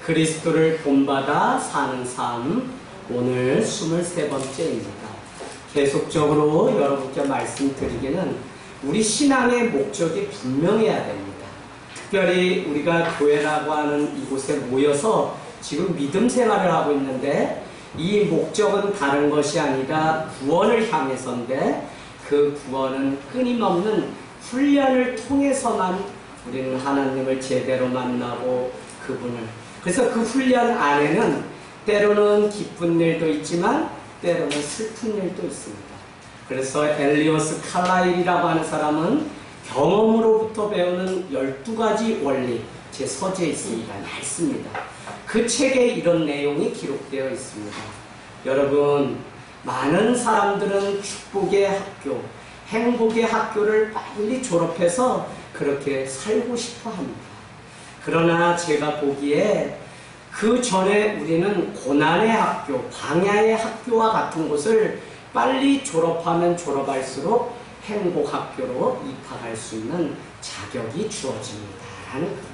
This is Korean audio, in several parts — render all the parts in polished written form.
그리스도를 본받아 사는 삶, 오늘 23번째입니다. 계속적으로 여러분께 말씀드리기는 우리 신앙의 목적이 분명해야 됩니다. 특별히 우리가 교회라고 하는 이곳에 모여서 지금 믿음 생활을 하고 있는데 이 목적은 다른 것이 아니라 구원을 향해서인데 그 구원은 끊임없는 훈련을 통해서만 우리는 하나님을 제대로 만나고 그분을, 그래서 그 훈련 안에는 때로는 기쁜 일도 있지만 때로는 슬픈 일도 있습니다. 그래서 엘리어스 칼라일이라고 하는 사람은 경험으로부터 배우는 12가지 원리, 제 서재에 있습니다. 많습니다. 그 책에 이런 내용이 기록되어 있습니다. 여러분, 많은 사람들은 축복의 학교, 행복의 학교를 빨리 졸업해서 그렇게 살고 싶어 합니다. 그러나 제가 보기에 그 전에 우리는 고난의 학교, 광야의 학교와 같은 곳을 빨리 졸업하면 졸업할수록 행복학교로 입학할 수 있는 자격이 주어집니다. 라는 겁니다.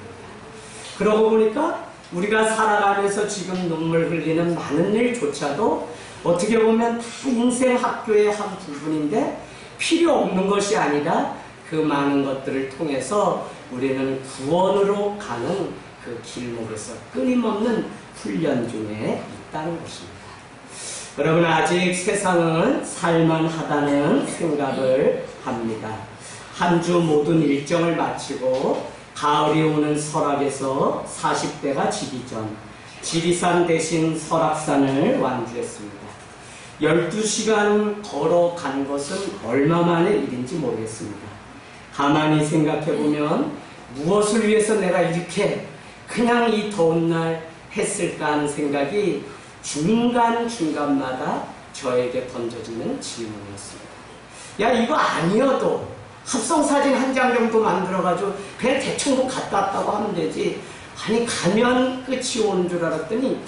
그러고 보니까 우리가 살아가면서 지금 눈물 흘리는 많은 일조차도 어떻게 보면 다 인생 학교의 한 부분인데 필요 없는 것이 아니라 그 많은 것들을 통해서 우리는 구원으로 가는 그 길목에서 끊임없는 훈련 중에 있다는 것입니다. 여러분, 아직 세상은 살만하다는 생각을 합니다. 한 주 모든 일정을 마치고 가을이 오는 설악에서 40대가 지기 전 지리산 대신 설악산을 완주했습니다. 12시간 걸어간 것은 얼마만의 일인지 모르겠습니다. 가만히 생각해보면 무엇을 위해서 내가 이렇게 그냥 이 더운 날 했을까 하는 생각이 중간중간마다 저에게 던져지는 질문이었습니다. 야, 이거 아니어도 합성사진 한 장 정도 만들어가지고 그냥 대충 갔다 왔다고 하면 되지. 아니, 가면 끝이 오는 줄 알았더니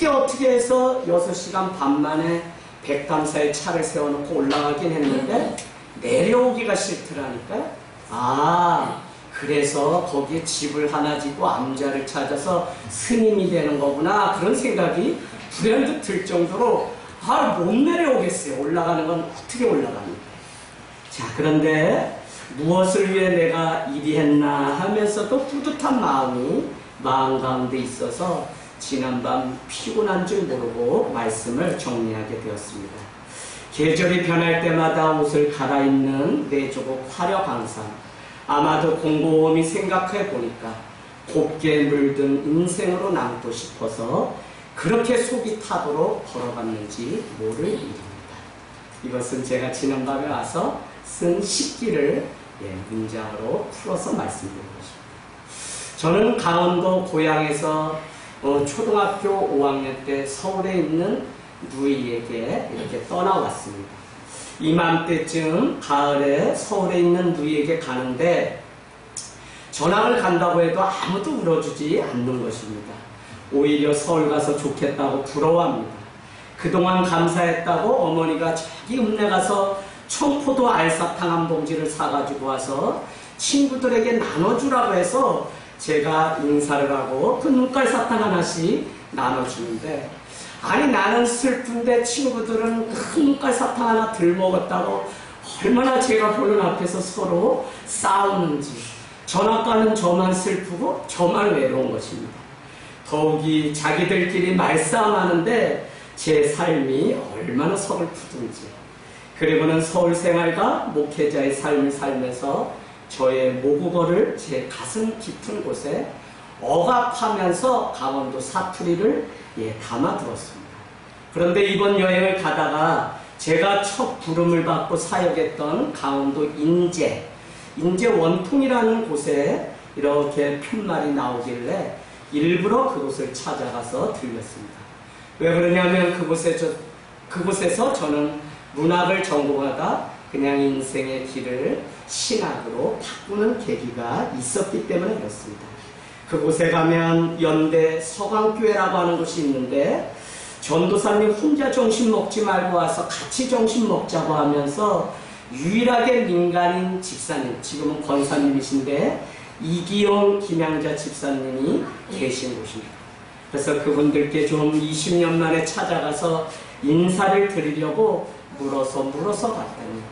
어떻게 해서 6시간 반 만에 백담사에 차를 세워놓고 올라가긴 했는데 내려오기가 싫더라니까요. 아, 그래서 거기에 집을 하나 짓고 암자를 찾아서 스님이 되는 거구나, 그런 생각이 불현듯 들 정도로 못 내려오겠어요. 올라가는 건 어떻게 올라갑니까? 자, 그런데 무엇을 위해 내가 이리 했나 하면서도 뿌듯한 마음 가운데 있어서 지난밤 피곤한 줄 모르고 말씀을 정리하게 되었습니다. 계절이 변할 때마다 옷을 갈아입는 내 조국 화려강산, 아마도 곰곰이 생각해 보니까 곱게 물든 인생으로 남고 싶어서 그렇게 속이 타도록 걸어갔는지 모를 일입니다. 이것은 제가 지난밤에 와서 쓴 식기를 문장으로 풀어서 말씀드리고 싶습니다. 저는 강원도 고향에서 초등학교 5학년 때 서울에 있는 누이에게 이렇게 떠나왔습니다. 이맘때쯤 가을에 서울에 있는 누이에게 가는데 전학을 간다고 해도 아무도 울어주지 않는 것입니다. 오히려 서울 가서 좋겠다고 부러워합니다. 그동안 감사했다고 어머니가 저기 읍내 가서 청포도 알사탕 한 봉지를 사가지고 와서 친구들에게 나눠주라고 해서 제가 인사를 하고 그 눈깔 사탕 하나씩 나눠주는데, 아니, 나는 슬픈데 친구들은 큰 눈깔 사탕 하나 들 먹었다고 얼마나 제가 보는 앞에서 서로 싸우는지, 전학가는 저만 슬프고 저만 외로운 것입니다. 더욱이 자기들끼리 말싸움하는데 제 삶이 얼마나 서글프든지. 그리고는 서울 생활과 목회자의 삶을 살면서 저의 모국어를 제 가슴 깊은 곳에 억압하면서 강원도 사투리를 담아두었습니다. 그런데 이번 여행을 가다가 제가 첫 부름을 받고 사역했던 강원도 인제 원통이라는 곳에 이렇게 편말이 나오길래 일부러 그곳을 찾아가서 들렸습니다. 왜 그러냐면 그곳에서 저는 문학을 전공하다 그냥 인생의 길을 신학으로 바꾸는 계기가 있었기 때문에 그렇습니다. 그곳에 가면 연대 서강교회라고 하는 곳이 있는데 전도사님 혼자 점심 먹지 말고 와서 같이 점심 먹자고 하면서 유일하게 민간인 집사님, 지금은 권사님이신데 이기용 김양자 집사님이 계신 곳입니다. 그래서 그분들께 좀 20년 만에 찾아가서 인사를 드리려고 물어서 갔더니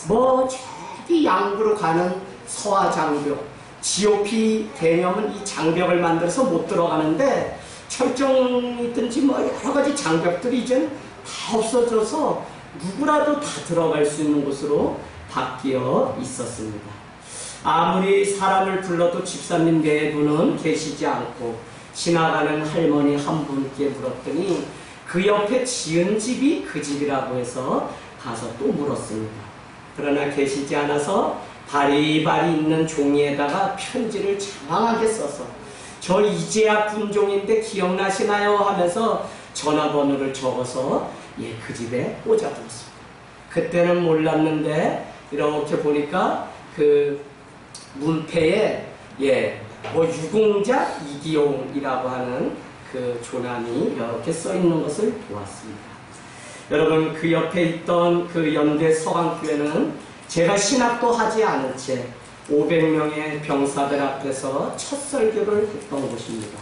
뭐 저기 양구로 가는 서화장벽, GOP 대념은 이 장벽을 만들어서 못 들어가는데 철종이든지 뭐 여러 가지 장벽들이 이제는 다 없어져서 누구라도 다 들어갈 수 있는 곳으로 바뀌어 있었습니다. 아무리 사람을 불러도 집사님 내부는 계시지 않고 지나가는 할머니 한 분께 물었더니 그 옆에 지은 집이 그 집이라고 해서 가서 또 물었습니다. 그러나 계시지 않아서 바리바리 있는 종이에다가 편지를 장황하게 써서 저 이재학 군종인데 기억나시나요? 하면서 전화번호를 적어서 그 집에 꽂아두었습니다. 그때는 몰랐는데 이렇게 보니까 그 문패에 뭐 유공자 이기용이라고 하는 그 조남이 이렇게 써있는 것을 보았습니다. 여러분, 그 옆에 있던 그 연대 서강교회는 제가 신학도 하지 않은 채 500명의 병사들 앞에서 첫 설교를 했던 곳입니다.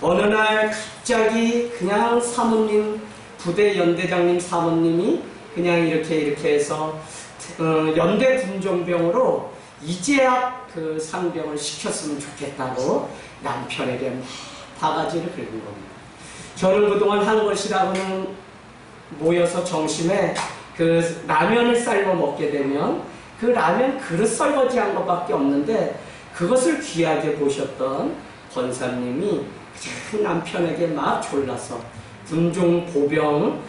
어느 날 갑자기 그냥 사모님, 부대 연대장님 사모님이 그냥 이렇게 해서 연대 군종병으로 이재학 그 상병을 시켰으면 좋겠다고 남편에게 막 바가지를 긁은 겁니다. 저는 그동안 한 것이라고는 모여서 정심에 그 라면을 삶아 먹게 되면 그 라면 그릇 설거지한 것밖에 없는데 그것을 귀하게 보셨던 권사님이 그 남편에게 막 졸라서 군종 보병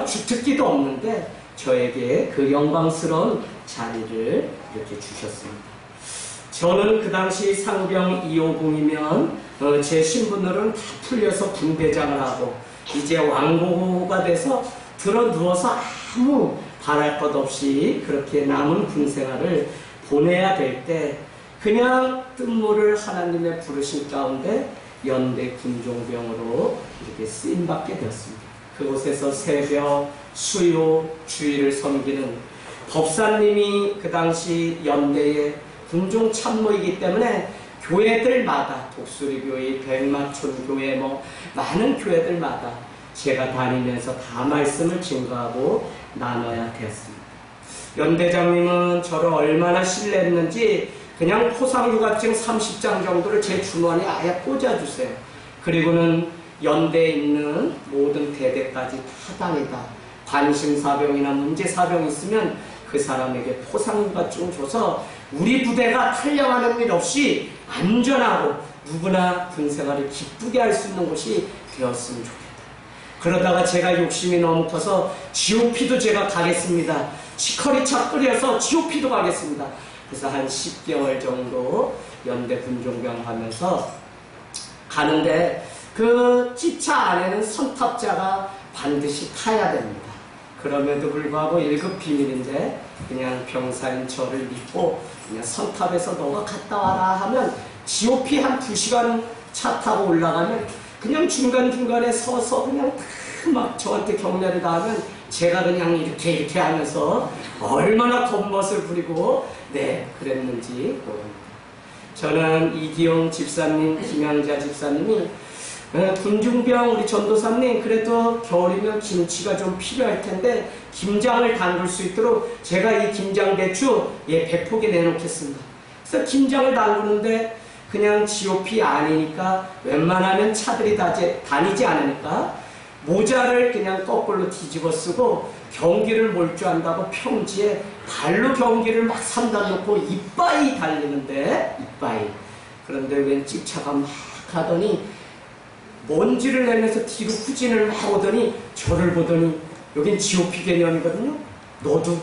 주특기도 없는데 저에게 그 영광스러운 자리를 이렇게 주셨습니다. 저는 그 당시 상병 250이면 제 신분들은 다 풀려서 군대장을 하고 이제 왕고가 돼서 들어 누워서 아무 바랄 것 없이 그렇게 남은 군생활을 보내야 될 때 그냥 뜬모를 하나님의 부르심 가운데 연대 군종병으로 이렇게 쓰임받게 되었습니다. 그곳에서 새벽, 수요, 주일을 섬기는 법사님이 그 당시 연대의 군종 참모이기 때문에 교회들마다 독수리교회, 백마촌교회 뭐 많은 교회들마다 제가 다니면서 다 말씀을 증거하고 나눠야 되었습니다. 연대장님은 저를 얼마나 신뢰했는지 그냥 포상휴가증 30장 정도를 제 주머니에 아예 꽂아주세요. 그리고는 연대에 있는 모든 대대까지 타당이다. 관심사병이나 문제사병 있으면 그 사람에게 포상휴가증 줘서 우리 부대가 탈영하는 일 없이 안전하고 누구나 군생활을 기쁘게 할 수 있는 곳이 되었으면 좋겠다. 그러다가 제가 욕심이 너무 커서 GOP도 제가 가겠습니다. 치커리차 끓여서 GOP도 가겠습니다. 그래서 한 10개월 정도 연대 군종병 하면서 가는데 그 찌차 안에는 선탑자가 반드시 타야 됩니다. 그럼에도 불구하고 1급 비밀인데 그냥 병사인 저를 믿고 그냥 선탑에서 너가 갔다 와라 하면 GOP 한 2시간 차 타고 올라가면 그냥 중간중간에 서서 그냥 막 저한테 격려를 가하면 제가 그냥 이렇게 하면서 얼마나 겉멋을 부리고 그랬는지 모릅니다. 저는 이기용 집사님, 김양자 집사님이 군중병 우리 전도사님 그래도 겨울이면 김치가 좀 필요할 텐데 김장을 담글 수 있도록 제가 이 김장 대추 100포기 내놓겠습니다. 그래서 김장을 담그는데 그냥 GOP 아니니까 웬만하면 차들이 다니지 않으니까 모자를 그냥 거꾸로 뒤집어 쓰고 경기를 몰두한다고 평지에 발로 경기를 막 산다 놓고 이빠이 달리는데 그런데 웬 찝차가 막 가더니 먼지를 내면서 뒤로 후진을 막 오더니 저를 보더니 여긴 GOP 개념이거든요. 너도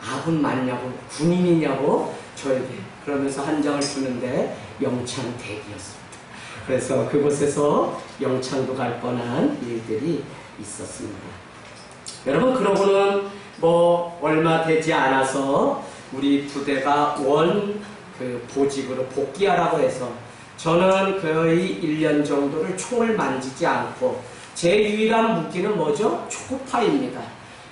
아군 맞냐고 군인이냐고 저에게 그러면서 한 장을 주는데 영창 대기였습니다. 그래서 그곳에서 영창도 갈 뻔한 일들이 있었습니다. 여러분 그러고는 뭐 얼마 되지 않아서 우리 부대가 보직으로 복귀하라고 해서 저는 거의 1년 정도를 총을 만지지 않고 제 유일한 무기는 뭐죠? 초코파이입니다.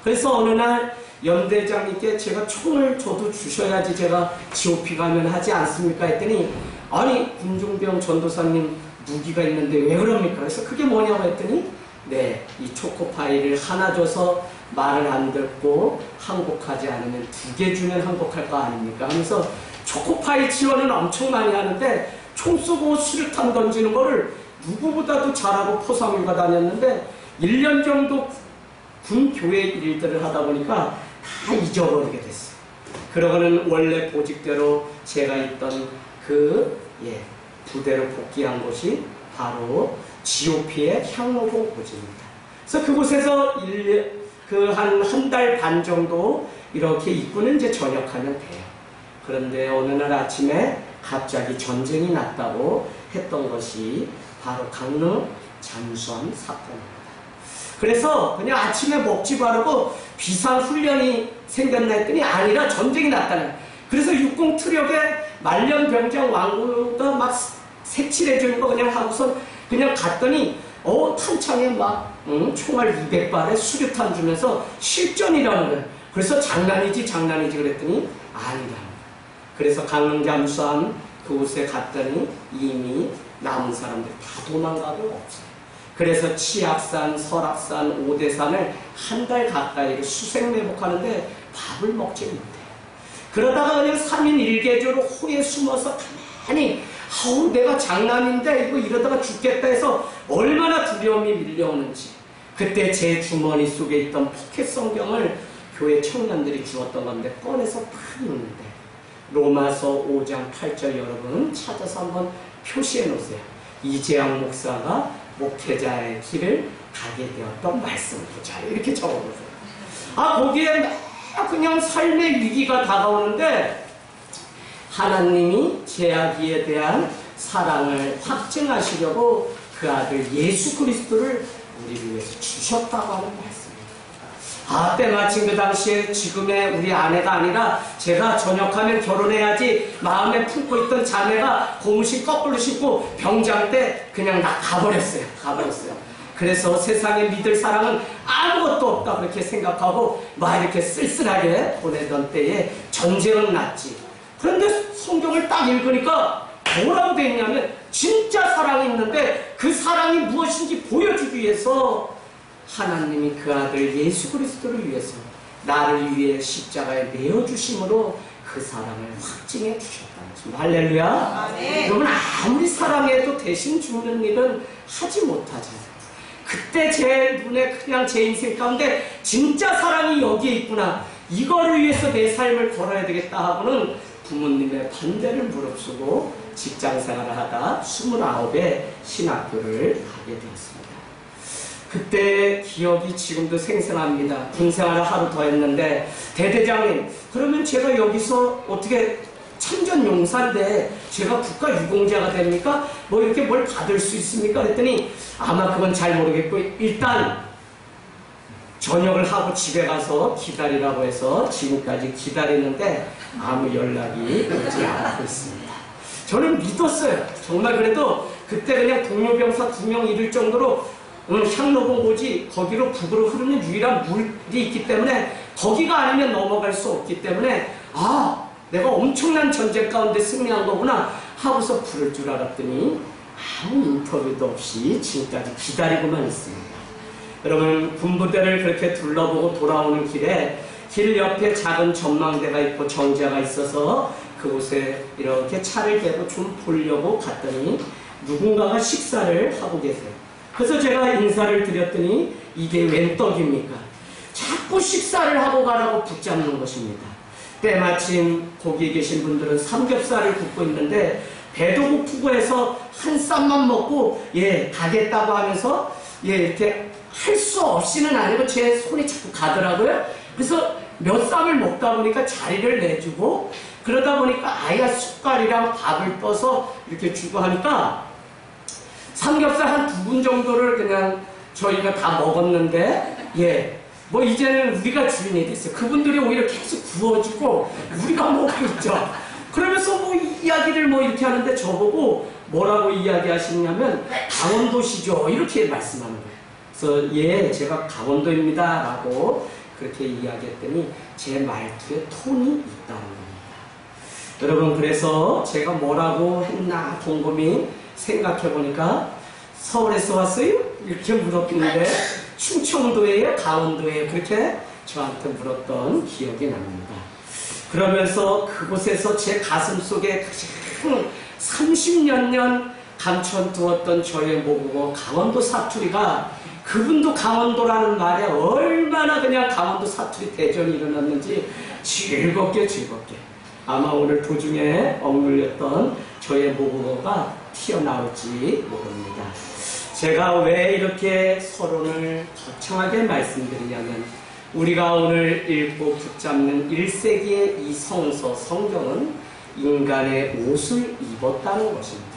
그래서 어느 날 연대장님께 제가 총을 저도 주셔야지 제가 GOP 가면 하지 않습니까? 했더니 아니 군중병 전도사님 무기가 있는데 왜 그럽니까? 그래서 그게 뭐냐고 했더니 네, 이 초코파이를 하나 줘서 말을 안 듣고 항복하지 않으면 2개 주면 항복할 거 아닙니까? 하면서 초코파이 지원은 엄청 많이 하는데 총 쏘고 수류탄 던지는 거를 누구보다도 잘하고 포상휴가 다녔는데 1년 정도 군 교회 일들을 하다 보니까 다 잊어버리게 됐어요. 그러고는 원래 보직대로 제가 있던 그 부대로 복귀한 곳이 바로 GOP의 향로봉 고지입니다. 그래서 그곳에서 한 달 반 정도 이렇게 있고는 이제 전역하면 돼요. 그런데 어느 날 아침에 갑자기 전쟁이 났다고 했던 것이 바로 강릉 잠수함 사건입니다. 그래서 그냥 아침에 먹지 바르고 비상훈련이 생겼나 했더니 아니라 전쟁이 났다는. 그래서 육공 트럭에 말년병장 왕구가 막 색칠해주는 거 그냥 하고서 그냥 갔더니 탄창에 막 총알 200발에 수류탄 주면서 실전이라는 거예요. 그래서 장난이지 그랬더니 아니라는 거예요. 그래서 강릉 잠수함 그곳에 갔더니 이미 남은 사람들이 다 도망가고 없어요. 그래서 치악산, 설악산, 오대산을 한 달 가까이 수색매복하는데 밥을 먹지 못해요. 그러다가 그냥 3인 1개조로 호에 숨어서 가만히 내가 장남인데 이러다가 죽겠다 해서 얼마나 두려움이 밀려오는지. 그때 제 주머니 속에 있던 포켓 성경을 교회 청년들이 주었던 건데 꺼내서 딱 읽는데 로마서 5장 8절 여러분 찾아서 한번 표시해 놓으세요. 이재양 목사가 목회자의 길을 가게 되었던 말씀 보자. 이렇게 적어보세요. 거기에 그냥 삶의 위기가 다가오는데 하나님이 죄악에 대한 사랑을 확증하시려고 그 아들 예수 그리스도를 우리를 위해서 주셨다고 하는 말씀입니다. 때마침 그 당시에 지금의 우리 아내가 아니라 제가 전역하면 결혼해야지 마음에 품고 있던 자매가 고무신 거꾸로 신고 병장 때 그냥 가버렸어요. 그래서 세상에 믿을 사랑은 아무것도 없다 그렇게 생각하고 막 이렇게 쓸쓸하게 보내던 때에 전쟁은 났지. 그런데 성경을 딱 읽으니까 뭐라고 되어 있냐면 진짜 사랑이 있는데 그 사랑이 무엇인지 보여주기 위해서 하나님이 그 아들 예수 그리스도를 위해서 나를 위해 십자가에 내어주심으로 그 사랑을 확증해 주셨다는 것입니다. 할렐루야. 여러분 아무리 사랑해도 대신 죽는 일은 하지 못하잖아요. 그때 제 눈에 그냥 제 인생 가운데 진짜 사랑이 여기에 있구나. 이거를 위해서 내 삶을 걸어야 되겠다 하고는 부모님의 반대를 무릅쓰고 직장생활을 하다 29에 신학교를 가게 되었습니다. 그때 기억이 지금도 생생합니다. 군생활을 하루 더 했는데 대대장님 그러면 제가 여기서 어떻게 참전용사인데 제가 국가유공자가 됩니까? 뭐 이렇게 뭘 받을 수 있습니까? 그랬더니 아마 그건 잘 모르겠고 일단 전역을 하고 집에 가서 기다리라고 해서 지금까지 기다리는데 아무 연락이 오지 않고 있습니다. 저는 믿었어요. 정말 그래도 그때 그냥 동료병사 2명 잃을 정도로 향로봉 고지 거기로 북으로 흐르는 유일한 물이 있기 때문에 거기가 아니면 넘어갈 수 없기 때문에 내가 엄청난 전쟁 가운데 승리한 거구나 하고서 부를 줄 알았더니 아무 인터뷰도 없이 지금까지 기다리고만 있습니다. 여러분 군부대를 그렇게 둘러보고 돌아오는 길에 길 옆에 작은 전망대가 있고 정자가 있어서 그곳에 이렇게 차를 대고 좀 보려고 갔더니 누군가가 식사를 하고 계세요. 그래서 제가 인사를 드렸더니 이게 웬 떡입니까? 자꾸 식사를 하고 가라고 붙잡는 것입니다. 때마침 거기에 계신 분들은 삼겹살을 굽고 있는데 배도 고프고 해서 한 쌈만 먹고 가겠다고 하면서 이렇게 할 수 없이는 아니고 제 손이 자꾸 가더라고요. 그래서 몇 쌈을 먹다 보니까 자리를 내주고 그러다 보니까 아예 숟갈이랑 밥을 떠서 이렇게 주고 하니까 삼겹살 한 2분 정도를 그냥 저희가 다 먹었는데 뭐 이제는 우리가 주인이 됐어요. 그분들이 오히려 계속 구워주고 우리가 먹고 있죠. 그러면서 뭐 이야기를 뭐 이렇게 하는데 저보고 뭐라고 이야기하시냐면 강원도시죠 이렇게 말씀하는 거예요. 그래서 제가 강원도입니다 라고 그렇게 이야기했더니 제 말투에 톤이 있다는 겁니다. 여러분 그래서 제가 뭐라고 했나 곰곰이 생각해보니까 서울에서 왔어요? 이렇게 물었는데 충청도예요? 강원도예요? 그렇게 저한테 물었던 기억이 납니다. 그러면서 그곳에서 제 가슴 속에 가장 30몇 년 감춰두었던 저의 모국어 강원도 사투리가 그분도 강원도라는 말에 얼마나 그냥 강원도 사투리 대전이 일어났는지 즐겁게 아마 오늘 도중에 억눌렸던 저의 모국어가 튀어나올지 모릅니다. 제가 왜 이렇게 서론을 거창하게 말씀드리냐면 우리가 오늘 읽고 붙잡는 1세기의 이 성경은 인간의 옷을 입었다는 것입니다.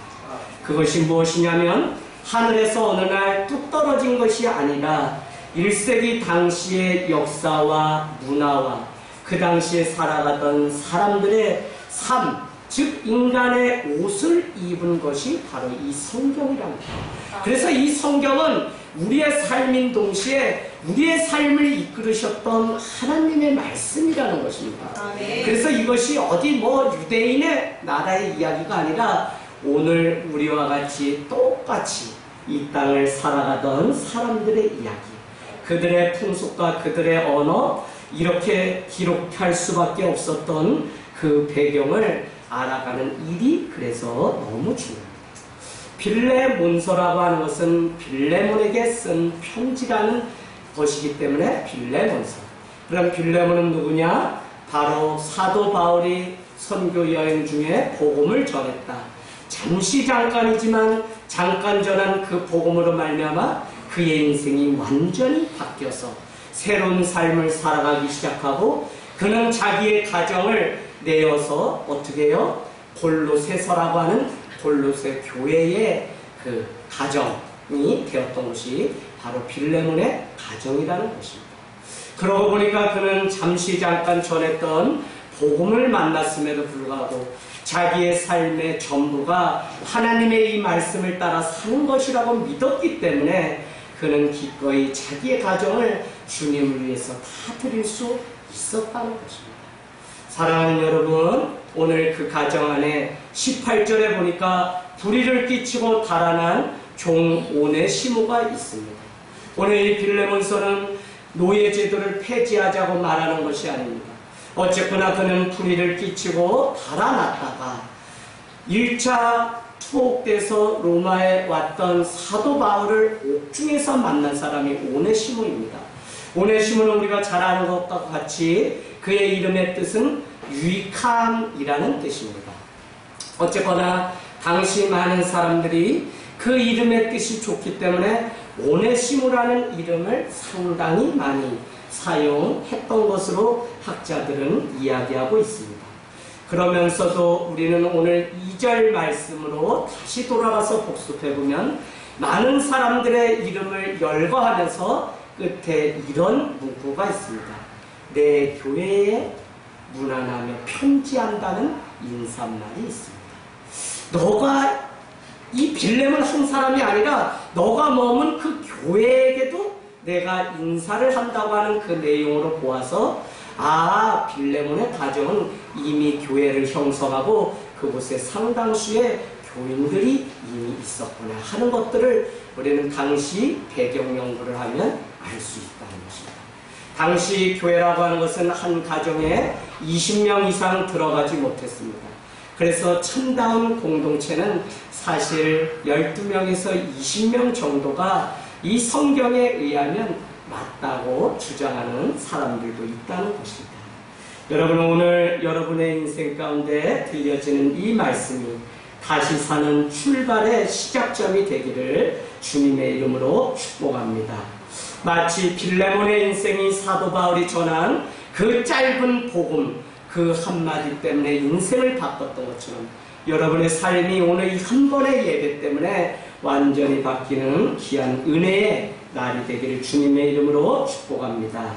그것이 무엇이냐면 하늘에서 어느 날 뚝 떨어진 것이 아니라 1세기 당시의 역사와 문화와 그 당시에 살아가던 사람들의 삶, 즉 인간의 옷을 입은 것이 바로 이 성경이랍니다. 그래서 이 성경은 우리의 삶인 동시에 우리의 삶을 이끌으셨던 하나님의 말씀이라는 것입니다. 그래서 이것이 어디 유대인의 나라의 이야기가 아니라 오늘 우리와 같이 똑같이 이 땅을 살아가던 사람들의 이야기, 그들의 풍속과 그들의 언어, 이렇게 기록할 수밖에 없었던 그 배경을 알아가는 일이 그래서 너무 중요합니다. 빌레몬서라고 하는 것은 빌레몬에게 쓴 편지라는 것이기 때문에 빌레몬서. 그럼 빌레몬은 누구냐? 바로 사도 바울이 선교 여행 중에 복음을 전했다. 잠시 잠깐이지만 잠깐 전한 그 복음으로 말미암아 그의 인생이 완전히 바뀌어서 새로운 삶을 살아가기 시작하고 그는 자기의 가정을 내어서 어떻게 해요? 골로새서라고 하는 골로새 교회의 그 가정이 되었던 것이 바로 빌레몬의 가정이라는 것입니다. 그러고 보니까 그는 잠시 잠깐 전했던 복음을 만났음에도 불구하고 자기의 삶의 전부가 하나님의 이 말씀을 따라 사는 것이라고 믿었기 때문에 그는 기꺼이 자기의 가정을 주님을 위해서 다 드릴 수 있었다는 것입니다. 사랑하는 여러분, 오늘 그 가정 안에 18절에 보니까 불의를 끼치고 달아난 종 오네시모가 있습니다. 오늘 이 빌레몬서는 노예제도를 폐지하자고 말하는 것이 아닙니다. 어쨌거나 그는 불의를 끼치고 달아났다가 1차 투옥돼서 로마에 왔던 사도 바울을 옥중에서 만난 사람이 오네시모입니다. 오네시모는 우리가 잘 아는 것과 같이 그의 이름의 뜻은 유익함이라는 뜻입니다. 어쨌거나 당시 많은 사람들이 그 이름의 뜻이 좋기 때문에 오네시모라는 이름을 상당히 많이 사용했던 것으로 학자들은 이야기하고 있습니다. 그러면서도 우리는 오늘 2절 말씀으로 다시 돌아가서 복습해보면 많은 사람들의 이름을 열거하면서 끝에 이런 문구가 있습니다. 내 교회에 문안하며 편지한다는 인사말이 있습니다. 너가 이 빌레몬 한 사람이 아니라 너가 머문 그 교회에게도 내가 인사를 한다고 하는 그 내용으로 보아서 빌레몬의 가정은 이미 교회를 형성하고 그곳에 상당수의 교인들이 이미 있었구나 하는 것들을 우리는 당시 배경 연구를 하면 알 수 있다는 것입니다. 당시 교회라고 하는 것은 한 가정에 20명 이상 들어가지 못했습니다. 그래서 참다운 공동체는 사실 12명에서 20명 정도가 이 성경에 의하면 맞다고 주장하는 사람들도 있다는 것입니다. 여러분, 오늘 여러분의 인생 가운데 들려지는 이 말씀이 다시 사는 출발의 시작점이 되기를 주님의 이름으로 축복합니다. 마치 빌레몬의 인생이 사도 바울이 전한 그 짧은 복음, 그 한마디 때문에 인생을 바꿨던 것처럼 여러분의 삶이 오늘 이 한 번의 예배 때문에 완전히 바뀌는 귀한 은혜의 날이 되기를 주님의 이름으로 축복합니다.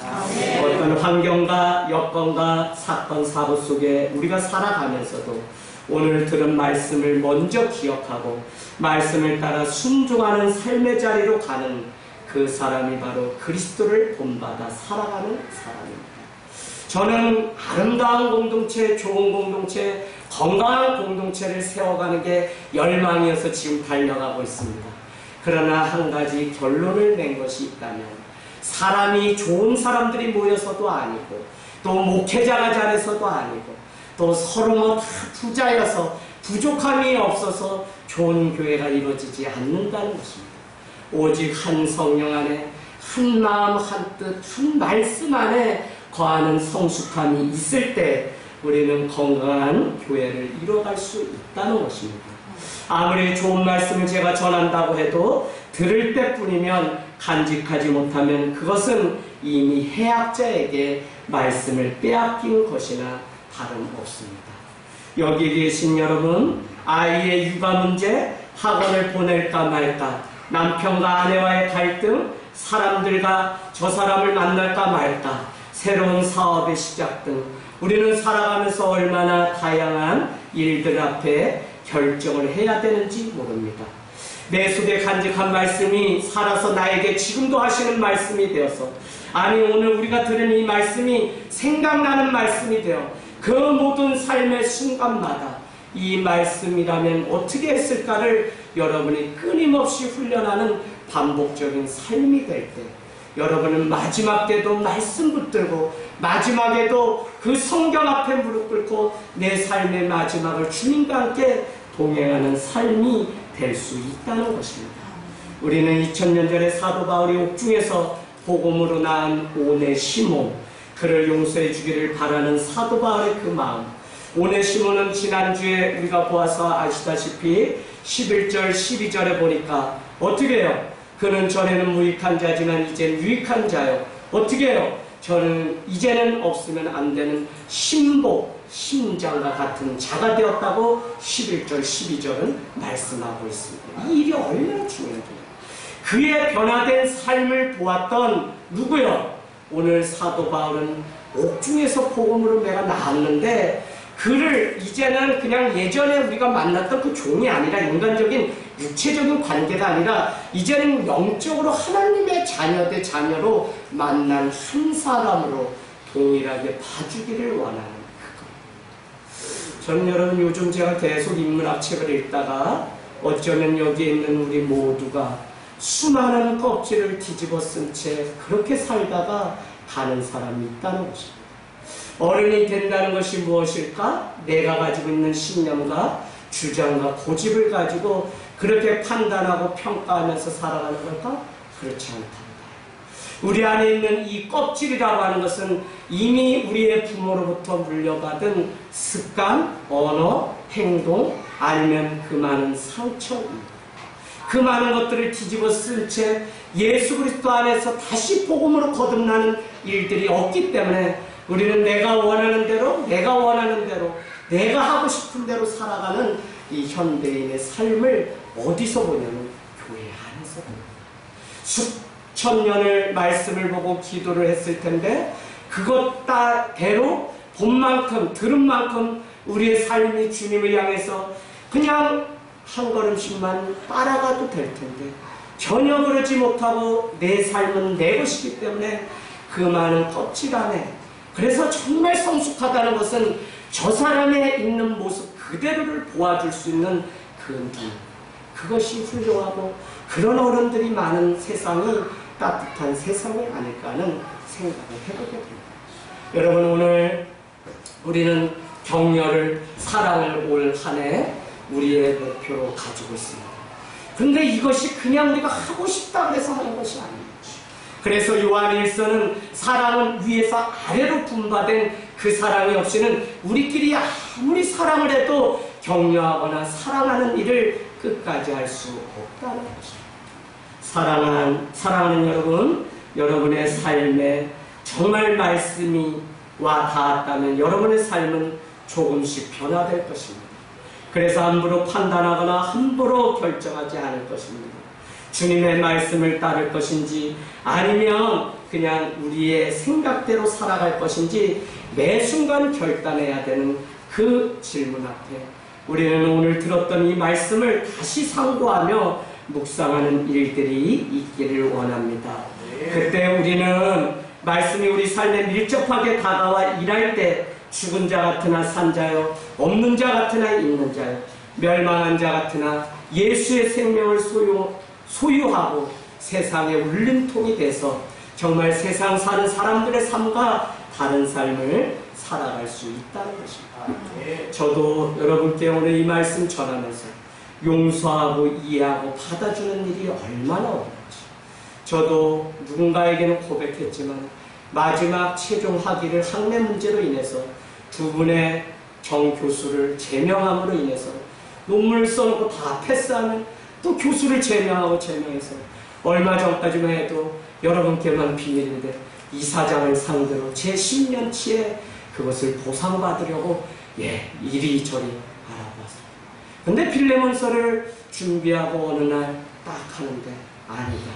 어떤 환경과 여건과 사건 사고 속에 우리가 살아가면서도 오늘 들은 말씀을 먼저 기억하고 말씀을 따라 순종하는 삶의 자리로 가는 그 사람이 바로 그리스도를 본받아 살아가는 사람입니다. 저는 아름다운 공동체, 좋은 공동체, 건강한 공동체를 세워가는 게 열망이어서 지금 달려가고 있습니다. 그러나 한 가지 결론을 낸 것이 있다면, 사람이 좋은 사람들이 모여서도 아니고, 또 목회자가 잘해서도 아니고, 또 서로 뭐 다 부자여서 부족함이 없어서 좋은 교회가 이루어지지 않는다는 것입니다. 오직 한 성령 안에, 한 마음, 한 뜻, 한 말씀 안에 거하는 성숙함이 있을 때 우리는 건강한 교회를 이루어갈 수 있다는 것입니다. 아무리 좋은 말씀을 제가 전한다고 해도 들을 때뿐이면 간직하지 못하면 그것은 이미 해악자에게 말씀을 빼앗긴 것이나 다름없습니다. 여기 계신 여러분, 아이의 육아 문제, 학원을 보낼까 말까, 남편과 아내와의 갈등, 사람들과 저 사람을 만날까 말까, 새로운 사업의 시작 등 우리는 살아가면서 얼마나 다양한 일들 앞에 결정을 해야 되는지 모릅니다. 내 속에 간직한 말씀이 살아서 나에게 지금도 하시는 말씀이 되어서, 아니 오늘 우리가 들은 이 말씀이 생각나는 말씀이 되어 그 모든 삶의 순간마다 이 말씀이라면 어떻게 했을까를 여러분이 끊임없이 훈련하는 반복적인 삶이 될 때, 여러분은 마지막 때도 말씀 붙들고 마지막에도 그 성경 앞에 무릎 꿇고 내 삶의 마지막을 주님과 함께 동행하는 삶이 될 수 있다는 것입니다. 우리는 2000년 전에 사도 바울이 옥중에서 복음으로 낳은 오네시모, 그를 용서해 주기를 바라는 사도 바울의 그 마음, 오네시모는 지난주에 우리가 보아서 아시다시피 11절 12절에 보니까 어떻게 해요? 그는 전에는 무익한 자지만 이제는 유익한 자요. 어떻게 해요? 저는 이제는 없으면 안 되는 신복, 심장과 같은 자가 되었다고 11절 12절은 말씀하고 있습니다. 이 일이 얼마나 중요해요. 그의 변화된 삶을 보았던 누구요? 오늘 사도 바울은 옥중에서 복음으로 내가 나왔는데, 그를 이제는 그냥 예전에 우리가 만났던 그 종이 아니라, 인간적인 육체적인 관계가 아니라 이제는 영적으로 하나님의 자녀 대 자녀로 만난 한 사람으로 동일하게 봐주기를 원하는 그것. 저는 여러분 요즘 제가 계속 인문학 책을 읽다가 어쩌면 여기에 있는 우리 모두가 수많은 껍질을 뒤집어 쓴 채 그렇게 살다가 가는 사람이 있다는 것입니다. 어른이 된다는 것이 무엇일까? 내가 가지고 있는 신념과 주장과 고집을 가지고 그렇게 판단하고 평가하면서 살아가는 걸까? 그렇지 않답니다. 우리 안에 있는 이 껍질이라고 하는 것은 이미 우리의 부모로부터 물려받은 습관, 언어, 행동, 아니면 그 많은 상처입니다. 그 많은 것들을 뒤집어 쓴 채 예수 그리스도 안에서 다시 복음으로 거듭나는 일들이 없기 때문에 우리는 내가 원하는 대로, 내가 하고 싶은 대로 살아가는 이 현대인의 삶을 어디서 보냐면 교회 안에서 봅니다. 수천 년을 말씀을 보고 기도를 했을 텐데 그것대로 본 만큼, 들은 만큼 우리의 삶이 주님을 향해서 그냥 한 걸음씩만 따라가도 될 텐데 전혀 그러지 못하고 내 삶은 내 것이기 때문에 그 많은 껍질 안에, 그래서 정말 성숙하다는 것은 저 사람의 있는 모습 그대로를 보아줄 수 있는 그 눈, 그것이 훌륭하고 그런 어른들이 많은 세상이 따뜻한 세상이 아닐까 하는 생각을 해보게 됩니다. 여러분, 오늘 우리는 격려를, 사랑을 올 한 해 우리의 목표로 가지고 있습니다. 근데 이것이 그냥 우리가 하고 싶다 그래서 하는 것이 아닙니다. 그래서 요한일서는 사랑은 위에서 아래로 분화된 그 사랑이 없이는 우리끼리 아무리 사랑을 해도 격려하거나 사랑하는 일을 끝까지 할 수 없다는 것입니다. 사랑하는 여러분, 여러분의 삶에 정말 말씀이 와 닿았다면 여러분의 삶은 조금씩 변화될 것입니다. 그래서 함부로 판단하거나 함부로 결정하지 않을 것입니다. 주님의 말씀을 따를 것인지 아니면 그냥 우리의 생각대로 살아갈 것인지 매 순간 결단해야 되는 그 질문 앞에 우리는 오늘 들었던 이 말씀을 다시 상고하며 묵상하는 일들이 있기를 원합니다. 그때 우리는 말씀이 우리 삶에 밀접하게 다가와 일할 때 죽은 자 같으나 산 자요, 없는 자 같으나 있는 자요, 멸망한 자 같으나 예수의 생명을 소유하고 세상의 울림통이 돼서 정말 세상 사는 사람들의 삶과 다른 삶을 살아갈 수 있다는 것입니다. 저도 여러분께 오늘 이 말씀 전하면서 용서하고 이해하고 받아주는 일이 얼마나 어려운지, 저도 누군가에게는 고백했지만 마지막 최종 학위를 학내 문제로 인해서 두 분의 정교수를 제명함으로 인해서 논문을 써놓고 다 패스하면 또 교수를 제명해서 얼마 전까지만 해도 여러분께만 비밀인데 이사장을 상대로 제 10년치에 그것을 보상받으려고 이리저리 알아봤어요. 근데 빌레몬서를 준비하고 어느 날 딱 하는데 아니다.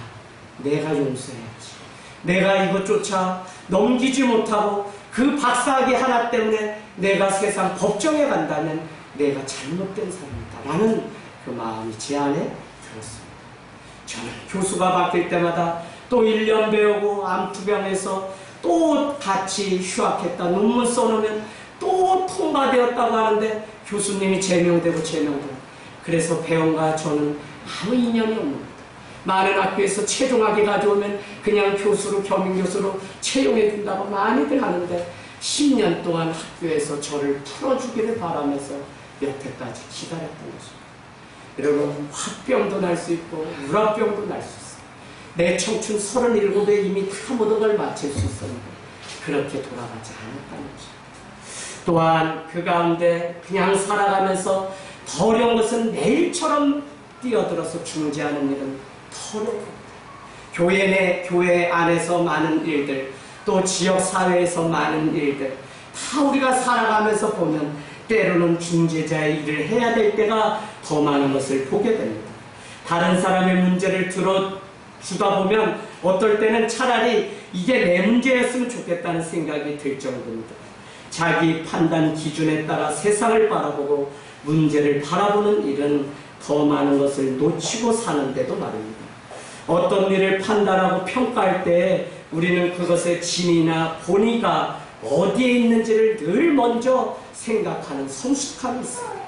내가 용서해야지. 내가 이것조차 넘기지 못하고 그 박사학위 하나 때문에 내가 세상 법정에 간다면 내가 잘못된 사람이다 라는 그 마음이 제 안에 들었습니다. 저는 교수가 바뀔 때마다 또 1년 배우고 암투병해서 또 같이 휴학했다 논문 써놓으면 또 통과되었다고 하는데 교수님이 제명되고 그래서 배움과 저는 아무 인연이 없는 겁니다. 많은 학교에서 최종학위 가져오면 그냥 교수로 겸임교수로 채용해 준다고 많이들 하는데 10년 동안 학교에서 저를 풀어주기를 바라면서 여태까지 기다렸던 것입니다. 여러분, 화병도 날 수 있고 우라병도 날 수 있어요. 내 청춘 37에 이미 다 모든 걸 마칠 수 있었는데 그렇게 돌아가지 않았다는 것입니다. 또한 그 가운데 그냥 살아가면서 더 어려운 것은 내일처럼 뛰어들어서 중재하는 일은 더 어려운 겁니다. 교회 안에서 많은 일들, 또 지역사회에서 많은 일들, 다 우리가 살아가면서 보면 때로는 중재자의 일을 해야 될 때가 더 많은 것을 보게 됩니다. 다른 사람의 문제를 들어주다 보면 어떨 때는 차라리 이게 내 문제였으면 좋겠다는 생각이 들 정도입니다. 자기 판단 기준에 따라 세상을 바라보고 문제를 바라보는 일은 더 많은 것을 놓치고 사는데도 말입니다. 어떤 일을 판단하고 평가할 때 우리는 그것의 진위나 본의가 어디에 있는지를 늘 먼저 생각하는 성숙함이 있어요.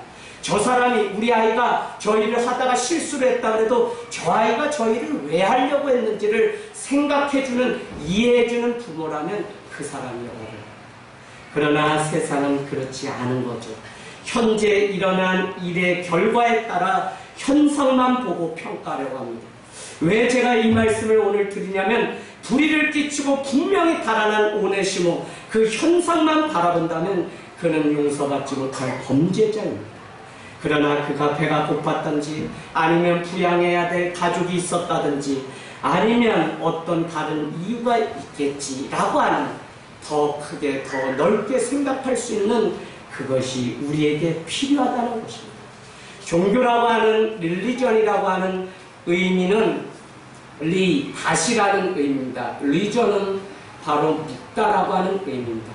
저 사람이, 우리 아이가 저 일을 하다가 실수를 했다 그래도 저 아이가 저 일을 왜 하려고 했는지를 생각해주는, 이해해주는 부모라면 그 사람이 어려워요. 그러나 세상은 그렇지 않은 거죠. 현재 일어난 일의 결과에 따라 현상만 보고 평가하려고 합니다. 왜 제가 이 말씀을 오늘 드리냐면, 불의를 끼치고 분명히 달아난 오네시모, 그 현상만 바라본다면 그는 용서받지 못할 범죄자입니다. 그러나 그가 배가 고팠든지, 아니면 부양해야 될 가족이 있었다든지, 아니면 어떤 다른 이유가 있겠지라고 하는, 더 크게 더 넓게 생각할 수 있는 그것이 우리에게 필요하다는 것입니다. 종교라고 하는, 릴리전이라고 하는 의미는 다시라는 의미입니다. 리전은 바로 묻다라고 하는 의미입니다.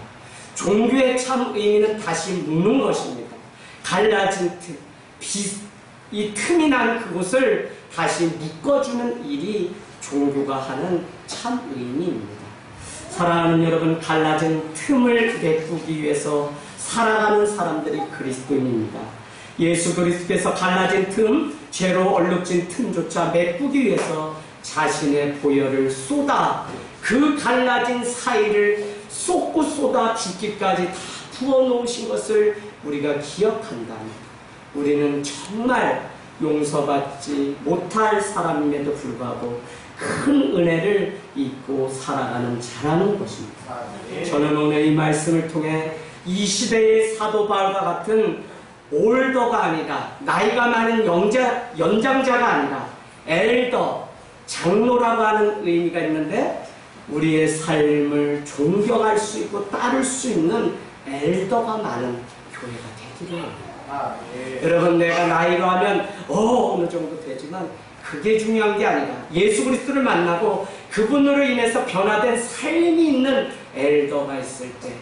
종교의 참 의미는 다시 묻는 것입니다. 갈라진 틈, 이 틈이 난 그곳을 다시 묶어주는 일이 종교가 하는 참 의미입니다. 사랑하는 여러분, 갈라진 틈을 메꾸기 위해서 살아가는 사람들이 그리스도인입니다. 예수 그리스도께서 갈라진 틈, 죄로 얼룩진 틈조차 메꾸기 위해서 자신의 보혈을 쏟아 그 갈라진 사이를 쏟고 쏟아 죽기까지 다 부어놓으신 것을 우리가 기억한다면 우리는 정말 용서받지 못할 사람임에도 불구하고 큰 은혜를 잊고 살아가는 자라는 것입니다. 저는 오늘 이 말씀을 통해 이 시대의 사도 바울과 같은 올더가 아니라, 나이가 많은 연장자가 아니라 엘더, 장로라고 하는 의미가 있는데, 우리의 삶을 존경할 수 있고 따를 수 있는 엘더가 많은 교회가 되기를 원합니다. 여러분, 내가 나이로 하면 어느 정도 되지만 그게 중요한 게 아니라 예수 그리스도를 만나고 그분으로 인해서 변화된 삶이 있는 엘더가 있을 때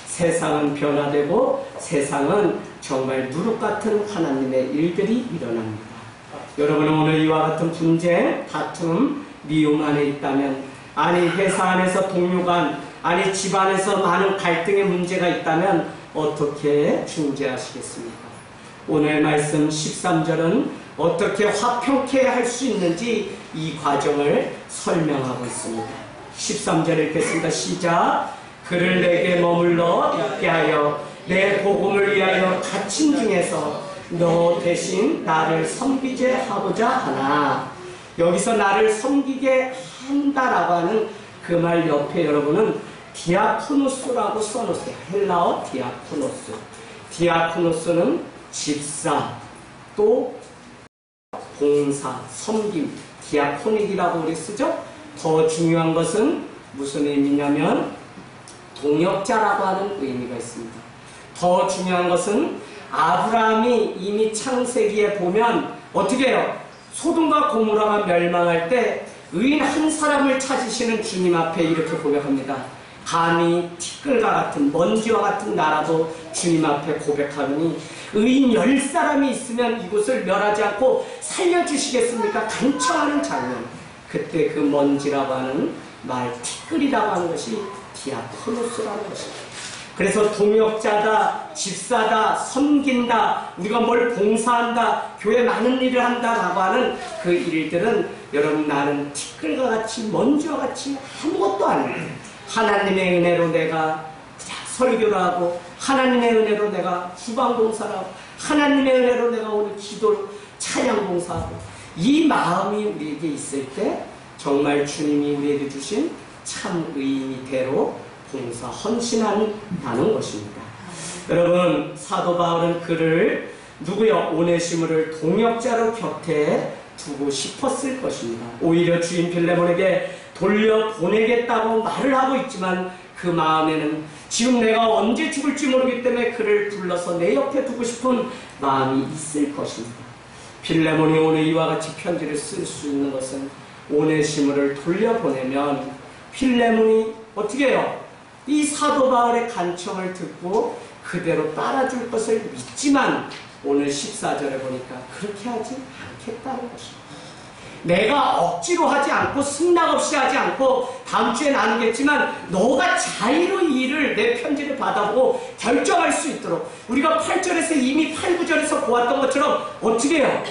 세상은 변화되고 세상은 정말 누룩 같은 하나님의 일들이 일어납니다. 여러분은 오늘 이와 같은 분쟁, 다툼, 미움 안에 있다면, 아니 회사 안에서 동료 간, 아니 집안에서 많은 갈등의 문제가 있다면 어떻게 중재하시겠습니까? 오늘 말씀 13절은 어떻게 화평케 할 수 있는지 이 과정을 설명하고 있습니다. 13절 읽겠습니다. 시작. 그를 내게 머물러 있게 하여 내 복음을 위하여 갇힌 중에서 너 대신 나를 섬기게 하고자 하나. 여기서 나를 섬기게 한다라고 하는 그 말 옆에 여러분은 디아코노스라고 써놓으세요. 헬라어 디아코노스. 디아코노스는 집사, 또 봉사, 섬김, 디아코닉이라고 우리 쓰죠. 더 중요한 것은 무슨 의미냐면 동역자라고 하는 의미가 있습니다. 더 중요한 것은 아브라함이 이미 창세기에 보면 어떻게 해요? 소돔과 고모라가 멸망할 때 의인 한 사람을 찾으시는 주님 앞에 이렇게 고백합니다. 감히 티끌과 같은 먼지와 같은 나라도 주님 앞에 고백하느니 의인 10사람이 있으면 이곳을 멸하지 않고 살려주시겠습니까? 간청하는 장면. 그때 그 먼지라고 하는 말, 티끌이라고 하는 것이 디아코노스라는 것입니다. 그래서 동역자다, 집사다, 섬긴다, 우리가 뭘 봉사한다, 교회 많은 일을 한다라고 하는 그 일들은 여러분 나는 티끌과 같이 먼지와 같이 아무것도 아닙니다. 하나님의 은혜로 내가 설교를 하고 하나님의 은혜로 내가 후방봉사를 하고 하나님의 은혜로 내가 오늘 기도 찬양봉사하고 이 마음이 우리에게 있을 때 정말 주님이 우리에게 주신 참 의인이 대로 봉사 헌신한다는 것입니다. 여러분 사도 바울은 그를 누구요? 오네시모를 동역자로 곁에 두고 싶었을 것입니다. 오히려 주인 빌레몬에게 돌려보내겠다고 말을 하고 있지만 그 마음에는 지금 내가 언제 죽을지 모르기 때문에 그를 불러서 내 옆에 두고 싶은 마음이 있을 것입니다. 빌레몬이 오늘 이와 같이 편지를 쓸 수 있는 것은 오네시모를 돌려보내면 빌레몬이 어떻게 해요? 이 사도 바울의 간청을 듣고 그대로 따라줄 것을 믿지만 오늘 14절에 보니까 그렇게 하지 않겠다는 것입니다. 내가 억지로 하지 않고 승낙 없이 하지 않고 다음 주에 나누겠지만 너가 자유로 이 일을 내 편지를 받아보고 결정할 수 있도록 우리가 8절에서 이미 8, 9절에서 보았던 것처럼 어떻게 해요?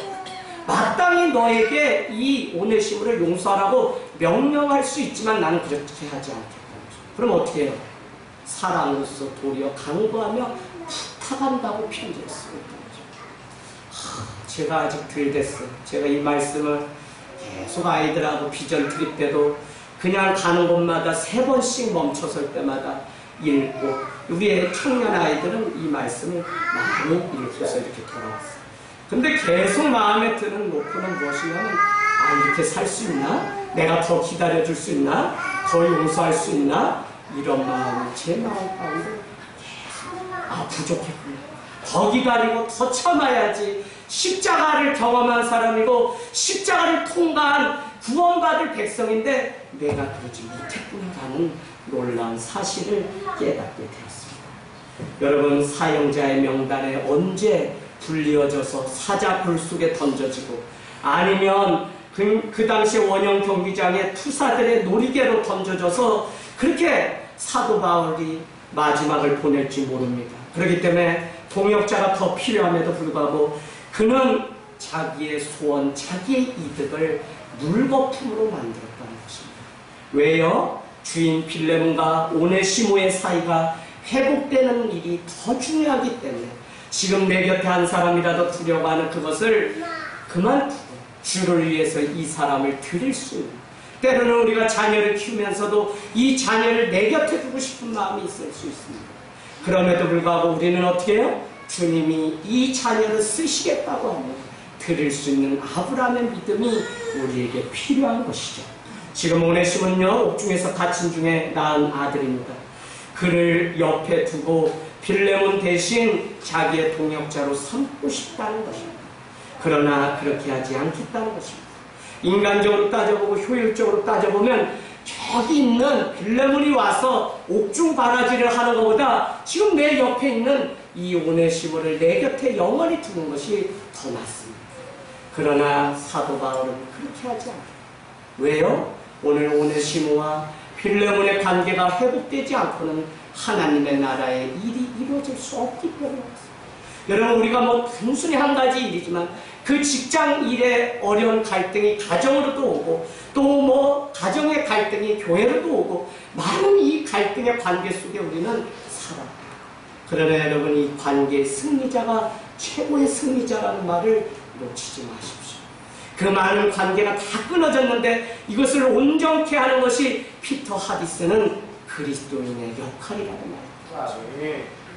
마땅히 너에게 이 오네시모를 용서하라고 명령할 수 있지만 나는 그렇게 하지 않겠다는 거죠. 그럼 어떻게 해요? 사랑으로서 도리어 강구하며 부탁한다고 편지를 쓰고 있다는 거죠. 제가 아직 덜 됐어요. 제가 이 말씀을 계속 아이들하고 비전 트립 때도 그냥 가는 곳마다 3번씩 멈춰설 때마다 읽고 우리의 청년 아이들은 이 말씀을 많이 읽고서 이렇게 돌아왔어요. 근데 계속 마음에 드는 목표는 무엇이냐면 이렇게 살 수 있나? 내가 더 기다려줄 수 있나? 더 용서할 수 있나? 이런 마음이 제 마음 가운데 계속 부족했구나. 더 기다리고 더 참아야지. 십자가를 경험한 사람이고 십자가를 통과한 구원받을 백성인데 내가 그러지 못했구나라는 놀라운 사실을 깨닫게 되었습니다. 여러분 사형자의 명단에 언제 불리어져서 사자굴 속에 던져지고 아니면 그 당시 원형 경기장에 투사들의 놀이개로 던져져서 그렇게 사도 바울이 마지막을 보낼지 모릅니다. 그렇기 때문에 동역자가 더 필요함에도 불구하고 그는 자기의 소원, 자기의 이득을 물거품으로 만들었다는 것입니다. 왜요? 주인 빌레몬과 오네시모의 사이가 회복되는 일이 더 중요하기 때문에 지금 내 곁에 한 사람이라도 두려워하는 그것을 그만두고 주를 위해서 이 사람을 드릴 수 있는, 때로는 우리가 자녀를 키우면서도 이 자녀를 내 곁에 두고 싶은 마음이 있을 수 있습니다. 그럼에도 불구하고 우리는 어떻게 해요? 주님이 이 자녀를 쓰시겠다고 하면 드릴 수 있는 아브라함의 믿음이 우리에게 필요한 것이죠. 지금 오네시모는요, 옥중에서 갇힌 중에 낳은 아들입니다. 그를 옆에 두고 빌레몬 대신 자기의 동역자로 삼고 싶다는 것입니다. 그러나 그렇게 하지 않겠다는 것입니다. 인간적으로 따져보고 효율적으로 따져보면 저기 있는 빌레몬이 와서 옥중 바라지를 하는 것보다 지금 내 옆에 있는 이 오네시모를 내 곁에 영원히 두는 것이 더 낫습니다. 그러나 사도 바울은 그렇게 하지 않아요. 왜요? 오늘 오네시모와 빌레몬의 관계가 회복되지 않고는 하나님의 나라의 일이 이루어질 수 없기 때문에 여러분, 우리가 뭐 단순히 한 가지 일이지만 그 직장 일의 어려운 갈등이 가정으로도 오고 또 뭐 가정의 갈등이 교회로도 오고 많은 이 갈등의 관계 속에 우리는 살아갑니다. 그러나 여러분, 이 관계의 승리자가 최고의 승리자라는 말을 놓치지 마십시오. 그 많은 관계가 다 끊어졌는데 이것을 온전케 하는 것이 피터 하디스는 그리스도인의 역할이라는 말입니다.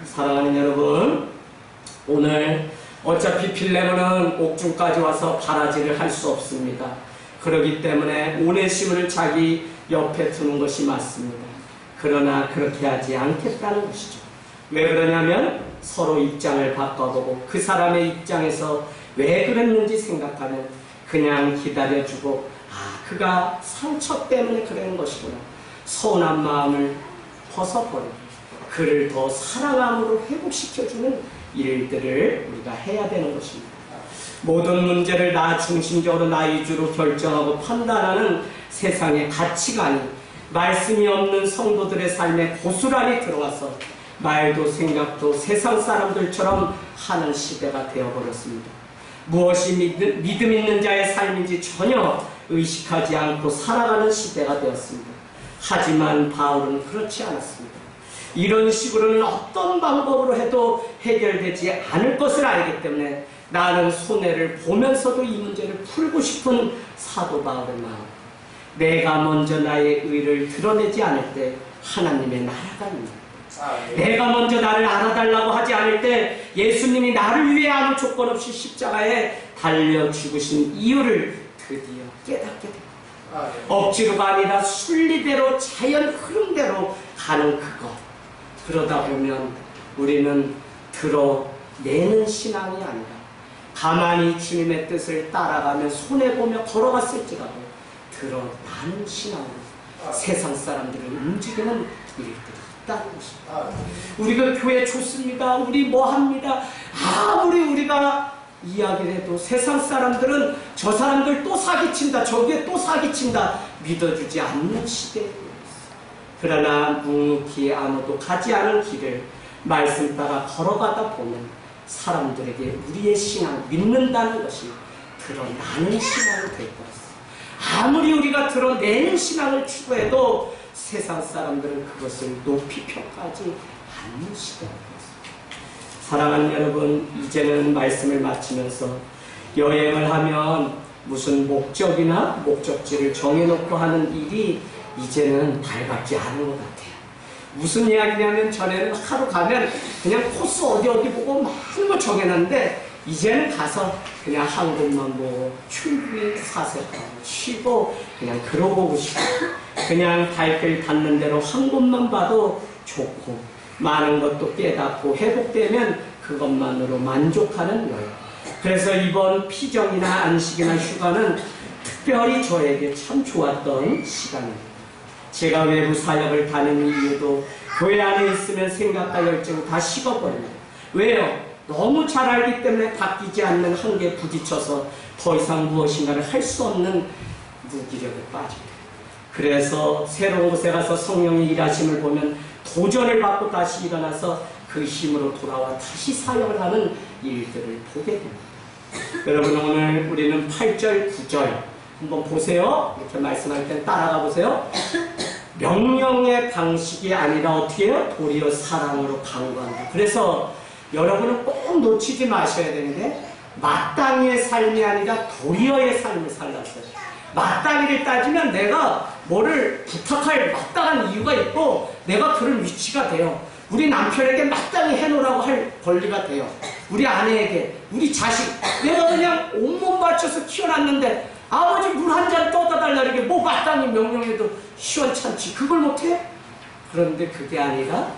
사랑하는 여러분, 오늘 어차피 필레몬은 옥중까지 와서 바라지를 할 수 없습니다. 그렇기 때문에 오네시모를 자기 옆에 두는 것이 맞습니다. 그러나 그렇게 하지 않겠다는 것이죠. 왜 그러냐면 서로 입장을 바꿔보고 그 사람의 입장에서 왜 그랬는지 생각하면 그냥 기다려주고, 그가 상처 때문에 그러는 것이구나, 서운한 마음을 벗어버리고 그를 더 사랑함으로 회복시켜주는 일들을 우리가 해야 되는 것입니다. 모든 문제를 나 중심적으로 나 위주로 결정하고 판단하는 세상의 가치관이 말씀이 없는 성도들의 삶에 고스란히 들어와서 말도 생각도 세상 사람들처럼 하는 시대가 되어버렸습니다. 무엇이 믿음 있는 자의 삶인지 전혀 의식하지 않고 살아가는 시대가 되었습니다. 하지만 바울은 그렇지 않았습니다. 이런 식으로는 어떤 방법으로 해도 해결되지 않을 것을 알기 때문에 나는 손해를 보면서도 이 문제를 풀고 싶은 사도 바울의 마음, 내가 먼저 나의 의를 드러내지 않을 때 하나님의 나라가 있는, 내가 먼저 나를 알아달라고 하지 않을 때 예수님이 나를 위해 아무 조건 없이 십자가에 달려 죽으신 이유를 드디어 깨닫게 됩니다. 억지로가 아니라 순리대로 자연 흐름대로 가는 그것. 그러다 보면 우리는 드러내는 신앙이 아니라 가만히 주님의 뜻을 따라가며 손해보며 걸어갔을지라도 드러나는 신앙으로 세상 사람들을 움직이는 일들이 있다는 것입니다. 우리가 교회 좋습니다, 우리 뭐합니다, 아무리 우리가 이야기를 해도 세상 사람들은 저 사람들 또 사기친다, 저기에 또 사기친다 믿어주지 않는 시대에 있습니다. 그러나 묵묵히 아무도 가지 않은 길을 말씀 따라 걸어가다 보면 사람들에게 우리의 신앙, 믿는다는 것이 드러나는 신앙이 될 것입니다. 아무리 우리가 드러내는 신앙을 추구해도 세상 사람들은 그것을 높이 평가하지 않는 시대가 되었습니다. 사랑하는 여러분, 이제는 말씀을 마치면서 여행을 하면 무슨 목적이나 목적지를 정해놓고 하는 일이 이제는 밝았지 않은 것 같아요. 무슨 이야기냐면 전에는 하루 가면 그냥 코스 어디 보고 많은 거 정해놨는데 이제는 가서 그냥 한 곳만 보고 충분히 사색하고 쉬고 그냥 그러고 싶고 그냥 발길 닿는 대로 한 곳만 봐도 좋고 많은 것도 깨닫고 회복되면 그것만으로 만족하는 여행. 그래서 이번 피정이나 안식이나 휴가는 특별히 저에게 참 좋았던 시간입니다. 제가 외부 사역을 가는 이유도 교회 안에 있으면 생각과 열정이 다 식어버립니다. 왜요? 너무 잘 알기 때문에 바뀌지 않는 한계에 부딪혀서 더 이상 무엇인가를 할 수 없는 무기력에 빠집니다. 그래서 새로운 곳에 가서 성령의 일하심을 보면 도전을 받고 다시 일어나서 그 힘으로 돌아와 다시 사역을 하는 일들을 보게 됩니다. 여러분, 오늘 우리는 8절, 9절 한번 보세요. 이렇게 말씀할 때 따라가 보세요. 명령의 방식이 아니라 어떻게 해요? 도리어 사랑으로 강구한다. 그래서 여러분은 꼭 놓치지 마셔야 되는데 마땅히의 삶이 아니라 도리어의 삶을 살았어요. 마땅히를 따지면 내가 뭐를 부탁할 마땅한 이유가 있고 내가 그런 위치가 돼요. 우리 남편에게 마땅히 해놓으라고 할 권리가 돼요. 우리 아내에게, 우리 자식, 내가 그냥 온몸 바쳐서 키워놨는데 아버지 물 한 잔 떠다 달라 이렇게 뭐 마땅히 명령해도 시원찮지. 그걸 못해? 그런데 그게 아니라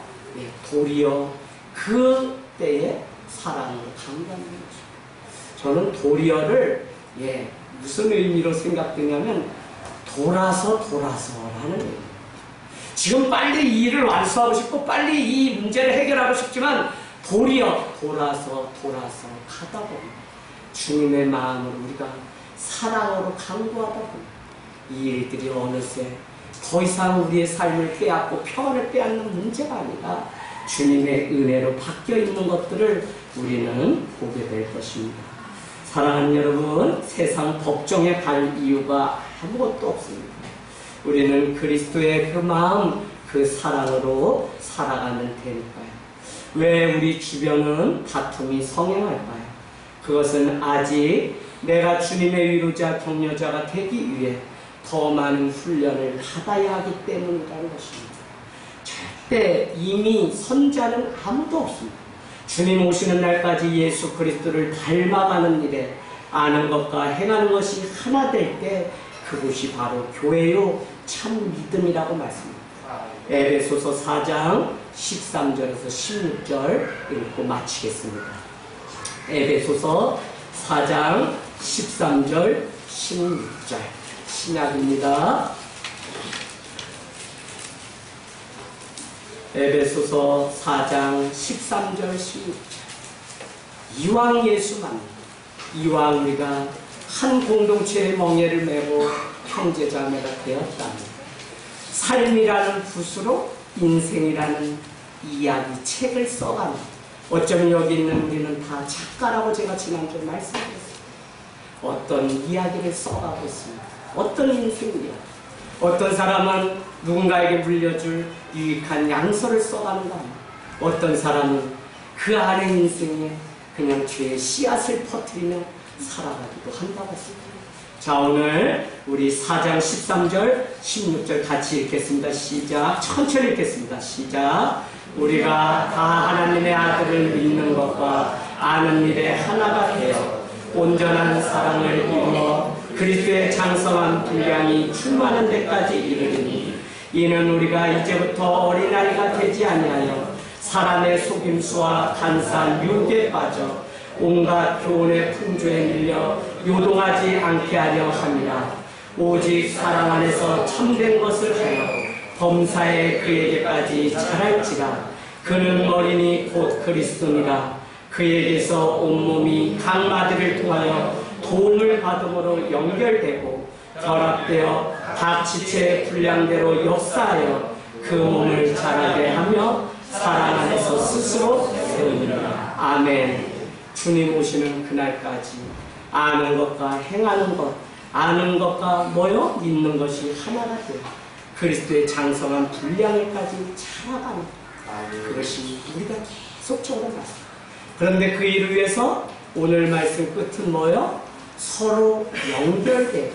도리어 그때의 사랑으로 강구하는 거죠. 저는 도리어를 무슨 의미로 생각되냐면 돌아서라는 의미. 지금 빨리 이 일을 완수하고 싶고 빨리 이 문제를 해결하고 싶지만 도리어 돌아서 가다 보면 주님의 마음으로 우리가 사랑으로 강구하다 보면 이 일들이 어느새 더 이상 우리의 삶을 빼앗고 평안을 빼앗는 문제가 아니라 주님의 은혜로 바뀌어 있는 것들을 우리는 보게 될 것입니다. 사랑하는 여러분, 세상 법정에 갈 이유가 아무것도 없습니다. 우리는 그리스도의 그 마음, 그 사랑으로 살아가는 테니까요. 왜 우리 주변은 다툼이 성행할까요? 그것은 아직 내가 주님의 위로자, 격려자가 되기 위해 더 많은 훈련을 받아야 하기 때문이라는 것입니다. 절대 이미 선자는 아무도 없습니다. 주님 오시는 날까지 예수 그리스도를 닮아가는 일에 아는 것과 행하는 것이 하나 될 때 그것이 바로 교회요 참 믿음이라고 말씀합니다. 에베소서 4장 13절에서 16절 읽고 마치겠습니다. 에베소서 4장 13절 16절 신약입니다. 에베소서 4장 13절 16절 이왕 예수만 이왕 우리가 한 공동체의 멍에를 메고 형제자매가 되었다면 삶이라는 붓으로 인생이라는 이야기 책을 써가는 어쩌면 여기 있는 우리는 다 작가라고 제가 지난주에 말씀드렸습니다. 어떤 이야기를 써가고 있습니다. 어떤 인생 이야기. 어떤 사람은 누군가에게 물려줄 유익한 양서를 써가는가 합니다. 어떤 사람은 그 안의 인생에 그냥 죄의 씨앗을 퍼뜨리며 살아가기도 한다고 했습니다. 자, 오늘 우리 4장 13절 16절 같이 읽겠습니다. 시작. 천천히 읽겠습니다. 시작. 우리가 다 하나님의 아들을 믿는 것과 아는 일에 하나가 되어 온전한 사랑을 이루어 그리스도의 장성한 분량이 충만한 데까지 이르리니 이는 우리가 이제부터 어린아이가 되지 아니하여 사람의 속임수와 간사한 유혹에 빠져 온갖 교훈의 풍조에 밀려 요동하지 않게 하려 함이라. 오직 사랑 안에서 참된 것을 하여 범사에 그에게까지 자랄지라. 그는 머리니 곧 그리스도니라. 그에게서 온몸이 각 마디를 통하여 도움을 받음으로 연결되고 결합되어 각 지체의 분량대로 역사하여 그 몸을 자라게 하며 사랑 안에서 스스로 세우니라. 아멘. 주님 오시는 그날까지 아는 것과 행하는 것, 아는 것과 뭐요? 믿는 것이 하나가 되어 그리스도의 장성한 분량에까지 자라가는 그것이 우리가 속적으로 말씀. 그런데 그 일을 위해서 오늘 말씀 끝은 뭐요? 서로 연결되고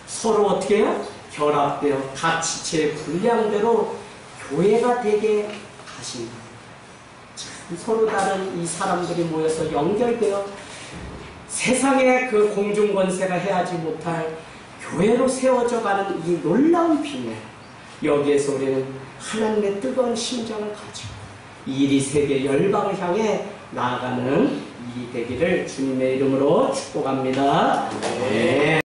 서로 어떻게 해요? 결합되어 각 지체의 분량대로 교회가 되게 하십니다. 서로 다른 이 사람들이 모여서 연결되어 세상의 그 공중권세가 해하지 못할 교회로 세워져 가는 이 놀라운 비밀, 여기에서 우리는 하나님의 뜨거운 심장을 가지고 일이 세계 열방을 향해 나아가는 일이 되기를 주님의 이름으로 축복합니다. 네.